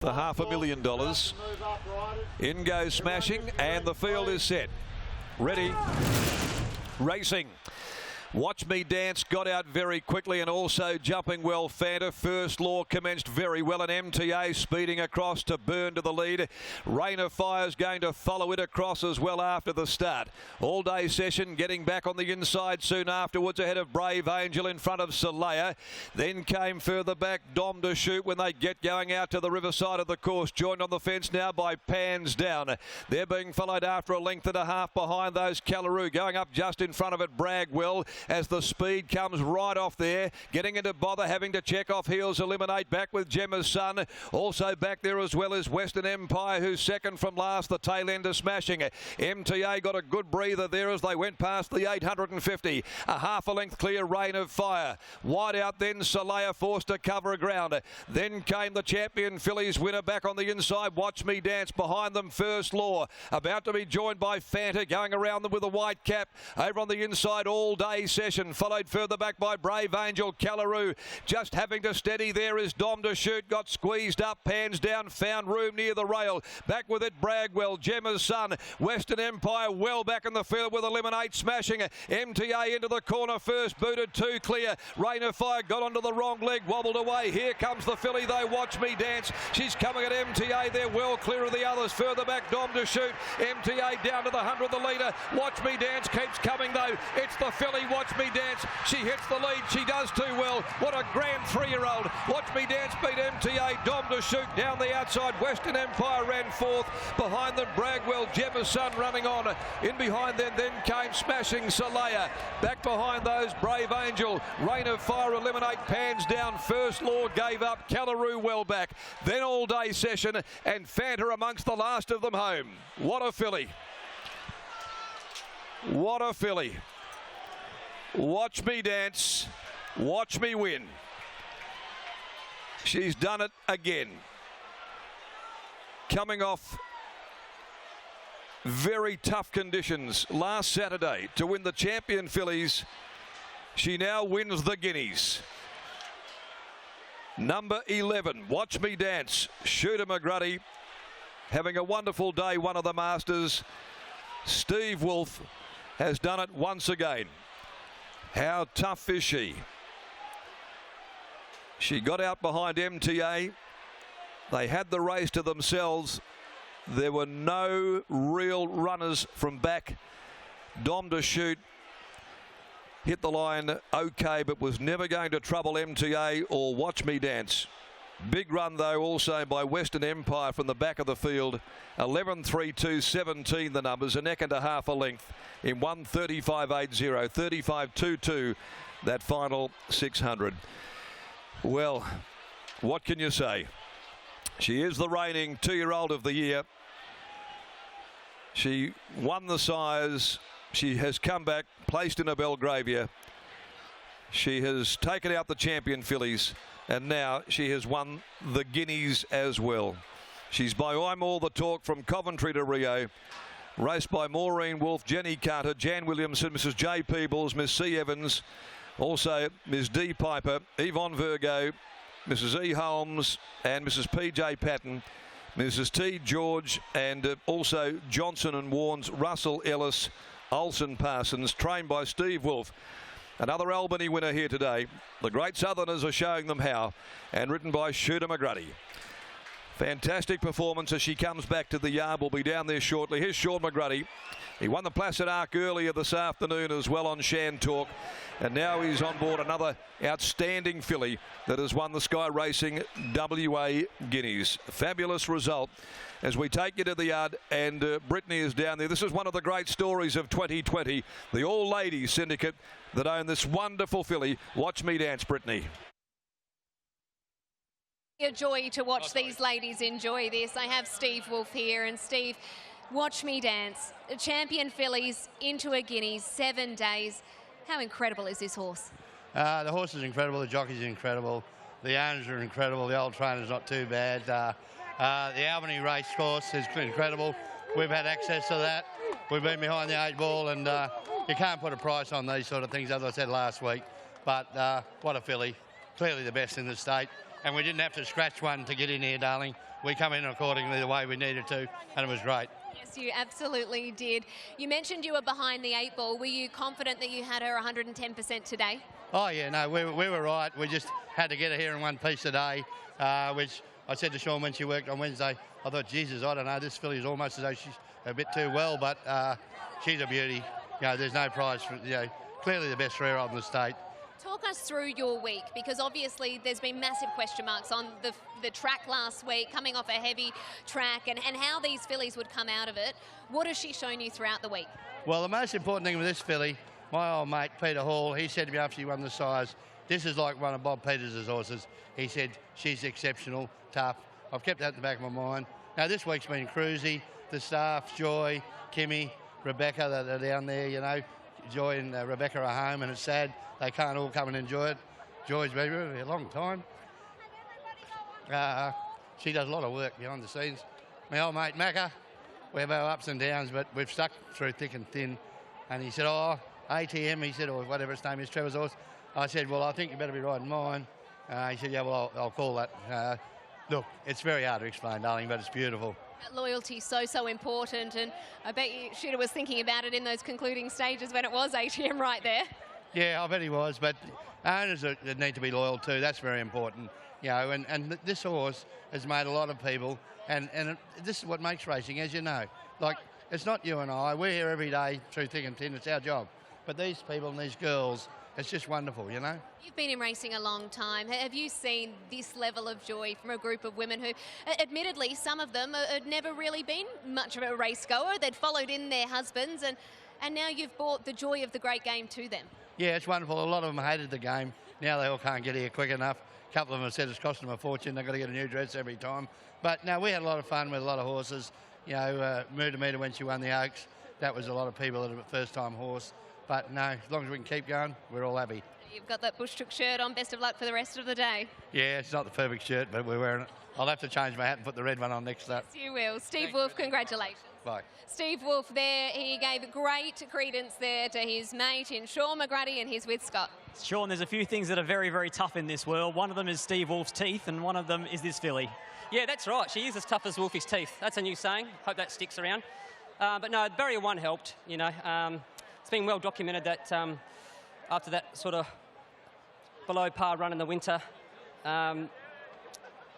The $500,000. In goes Smashing, and the field is set. Ready. Racing. Watch Me Dance got out very quickly, and also jumping well. Fanta First Law commenced very well, and MTA speeding across to Burn to the lead. Rain of Fire's going to follow it across as well after the start. All day session getting back on the inside soon afterwards, ahead of Brave Angel in front of Solea. Then came further back Dom to Shoot when they get going out to the riverside of the course, joined on the fence now by Pans Down. They're being followed after a length and a half behind those. Callaroo going up just in front of it, Bragwell, as the speed comes right off there, getting into bother, having to check off heels. Eliminate back with Gemma's Son, also back there as well as Western Empire, who's second from last, the tail ender Smashing. MTA got a good breather there as they went past the 850, a half a length clear. Rain of Fire wide out, then Solea forced to cover ground. Then came the Champion Fillies winner back on the inside, Watch Me Dance. Behind them First Law, about to be joined by Fanta, going around them with a white cap. Over on the inside All Day Session, followed further back by Brave Angel. Callaroo just having to steady there is Dom to Shoot, got squeezed up. Pans Down found room near the rail, back with it Bragwell. Gemma's Son, Western Empire well back in the field with Eliminate Smashing. MTA into the corner first, booted two clear. Rain of Fire got onto the wrong leg, wobbled away. Here comes the filly though, Watch Me Dance. She's coming at MTA, they're well clear of the others. Further back Dom to Shoot, MTA down to the 100 the leader. Watch Me Dance keeps coming though, it's the filly Watch Me Dance. She hits the lead, she does too well. What a grand 3-year-old. Watch Me Dance beat MTA. Dom to Shoot down the outside. Western Empire ran fourth. Behind them Bragwell, Gemma's Son running on. In behind them then came Smashing Solea. Back behind those Brave Angel. Rain of Fire, Eliminate, Pans Down. First Law gave up. Callaroo well back. Then All Day Session, and Fanta amongst the last of them home. What a filly. What a filly. Watch Me Dance, watch me win. She's done it again. Coming off very tough conditions last Saturday to win the Champion Fillies, she now wins the Guineas. Number 11, Watch Me Dance, Shooter McGruddy, having a wonderful day, one of the Masters. Steve Wolf has done it once again. How tough is she? She got out behind MTA. They had the race to themselves. There were no real runners from back. Dom to Shoot hit the line okay, but was never going to trouble MTA or Watch Me Dance. Big run though also by Western Empire from the back of the field. 11.32.17 the numbers, a neck and a half a length in 1:35.80, 35.22 that final 600. Well, what can you say? She is the reigning 2-year-old of the year. She won the Sires. She has come back, placed in a Belgravia. She has taken out the Champion Fillies, and now she has won the Guineas as well. She's by I'm All the Talk from Coventry to Rio. Raced by Maureen Wolfe, Jenny Carter, Jan Williamson, Mrs. J. Peebles, Miss C. Evans, also Ms. D. Piper, Yvonne Virgo, Mrs. E. Holmes and Mrs. P.J. Patton, Mrs. T. George, and also Johnson and Warnes, Russell Ellis, Olsen Parsons, trained by Steve Wolf. Another Albany winner here today. The Great Southerners are showing them how, and written by Shooter McGruddy. Fantastic performance as she comes back to the yard. We'll be down there shortly. Here's Sean McGruddy. He won the Placid Arc earlier this afternoon as well on Shan Talk, and now he's on board another outstanding filly that has won the Sky Racing WA Guineas. Fabulous result as we take you to the yard, and Brittany is down there. This is one of the great stories of 2020, the all-ladies syndicate that own this wonderful filly. Watch Me Dance, Brittany. A joy to watch these ladies enjoy this. I have Steve Wolf here, and Steve, Watch Me Dance. Champion Fillies into a Guineas, 7 days. How incredible is this horse? The horse is incredible, the jockey's incredible, the owners are incredible, the old trainer's not too bad. The Albany race course is incredible. We've had access to that. We've been behind the 8 ball, and you can't put a price on these sort of things, as I said last week. But what a filly. Clearly the best in the state. and we didn't have to scratch one to get in here, darling. We come in accordingly the way we needed to, and it was great. Yes, you absolutely did. You mentioned you were behind the 8 ball. Were you confident that you had her 110% today? Oh, yeah, no, we were right. We just had to get her here in one piece today, which I said to Sean when she worked on Wednesday, I thought, Jesus, I don't know, this filly is almost as though she's a bit too well, but she's a beauty. You know, there's no prize for, you know, clearly the best rear-off in the state. Talk us through your week, because obviously there's been massive question marks on the track last week, coming off a heavy track, and how these fillies would come out of it. What has she shown you throughout the week? Well, the most important thing with this filly, my old mate Peter Hall, he said to me after she won the Sires, this is like one of Bob Peters' horses. He said, she's exceptional, tough. I've kept that in the back of my mind. Now, this week's been cruisy. The staff, Joy, Kimmy, Rebecca, they're down there, you know. Joy and Rebecca are home, and it's sad they can't all come and enjoy it. Joy's been with me a long time. She does a lot of work behind the scenes. My old mate Macca, we have our ups and downs, but we've stuck through thick and thin. And he said, oh, ATM, he said, or whatever its name is, Trevor's horse. I said, well, I think you better be riding mine. He said, yeah, well, I'll call that. Look, it's very hard to explain, darling, but it's beautiful. That loyalty so important, and I bet you Shooter was thinking about it in those concluding stages when it was ATM right there. Yeah, I bet he was, but owners need to be loyal too. That's very important, you know. And this horse has made a lot of people, and this is what makes racing, as you know. Like, it's not you and I. We're here every day through thick and thin. It's our job. But these people and these girls, it's just wonderful, you know. You've been in racing a long time. Have you seen this level of joy from a group of women who, admittedly, some of them had never really been much of a race goer? They'd followed in their husbands, and now you've brought the joy of the great game to them. Yeah, it's wonderful. A lot of them hated the game. Now they all can't get here quick enough. A couple of them have said it's costing them a fortune. They've got to get a new dress every time. But no, we had a lot of fun with a lot of horses. You know, Mudamita when she won the Oaks, that was a lot of people that were first-time horse. But no, as long as we can keep going, we're all happy. You've got that Bushtook shirt on. Best of luck for the rest of the day. Yeah, it's not the perfect shirt, but we're wearing it. I'll have to change my hat and put the red one on next up. Yes, you will. Steve Wolf, congratulations. Bye. Steve Wolf there, he gave great credence there to his mate in Sean McGrady, and he's with Scott. Sean, there's a few things that are very, very tough in this world. One of them is Steve Wolf's teeth, and one of them is this filly. Yeah, that's right. She is as tough as Wolfie's teeth. That's a new saying. Hope that sticks around. But no, barrier 1 helped, you know. It's been well documented that after that sort of below par run in the winter,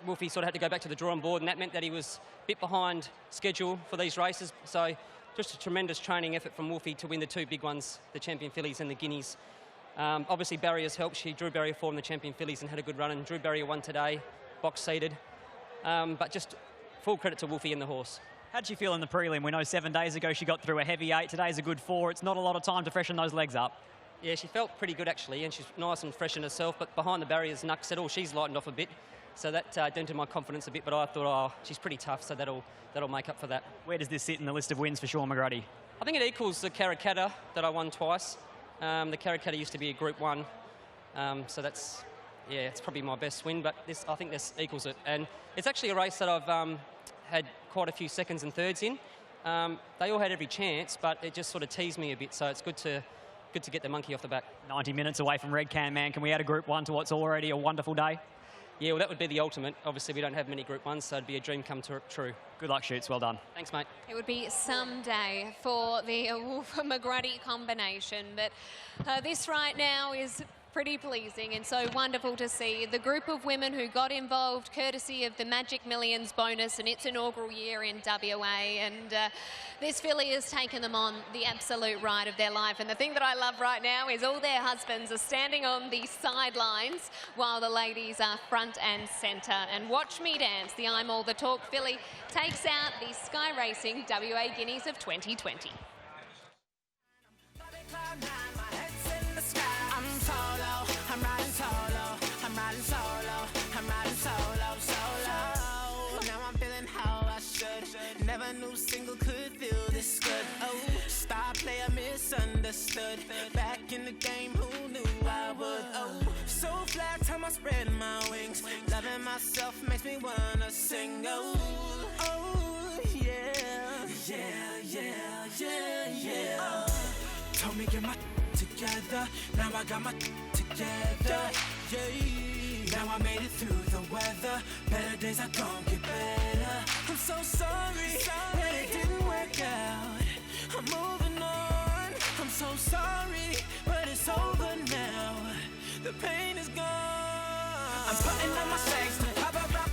Wolfie sort of had to go back to the drawing board, and that meant that he was a bit behind schedule for these races. So just a tremendous training effort from Wolfie to win the 2 big ones, the Champion Fillies and the Guineas. Obviously, barriers helped. She drew barrier 4 in the Champion Fillies and had a good run, and drew barrier 1 today, box seated. But just full credit to Wolfie and the horse. How did she feel in the prelim? We know 7 days ago she got through a heavy 8. Today's a good 4. It's not a lot of time to freshen those legs up. Yeah, she felt pretty good actually, and she's nice and fresh in herself. But behind the barriers, Nuck said, oh, she's lightened off a bit. So that dented my confidence a bit. But I thought, oh, she's pretty tough, so that'll make up for that. Where does this sit in the list of wins for Sean McGrady? I think it equals the Karrakatta that I won twice. The Karrakatta used to be a Group 1. So that's, yeah, it's probably my best win. But I think this equals it. And it's actually a race that I've had quite a few seconds and thirds in. They all had every chance, but it just sort of teased me a bit. So it's good to get the monkey off the back. 90 minutes away from Red Can Man. Can we add a Group 1 to what's already a wonderful day? Yeah, well, that would be the ultimate. Obviously, we don't have many Group 1s, so it'd be a dream come true. Good luck, Shoots. Well done. Thanks, mate. It would be someday for the Wolf-McGrady combination, but this right now is pretty pleasing and so wonderful to see. The group of women who got involved courtesy of the Magic Millions bonus and its inaugural year in WA, and this filly has taken them on the absolute ride of their life. And the thing that I love right now is all their husbands are standing on the sidelines while the ladies are front and centre. And Watch Me Dance, the I'm All the Talk filly, takes out the Sky Racing WA Guineas of 2020. Never knew single could feel this good. Oh, star player misunderstood. Back in the game, who knew I would? Oh, so flat, time I spread my wings. Loving myself makes me wanna sing. Oh, oh, yeah, yeah, yeah, yeah, yeah. Oh, told me get my together. Now I got my together. Yeah. Now I made it through the weather. Better days are gonna get better. I'm so sorry that it didn't work out. I'm moving on. I'm so sorry, but it's over now. The pain is gone. I'm putting on my shades to pop up.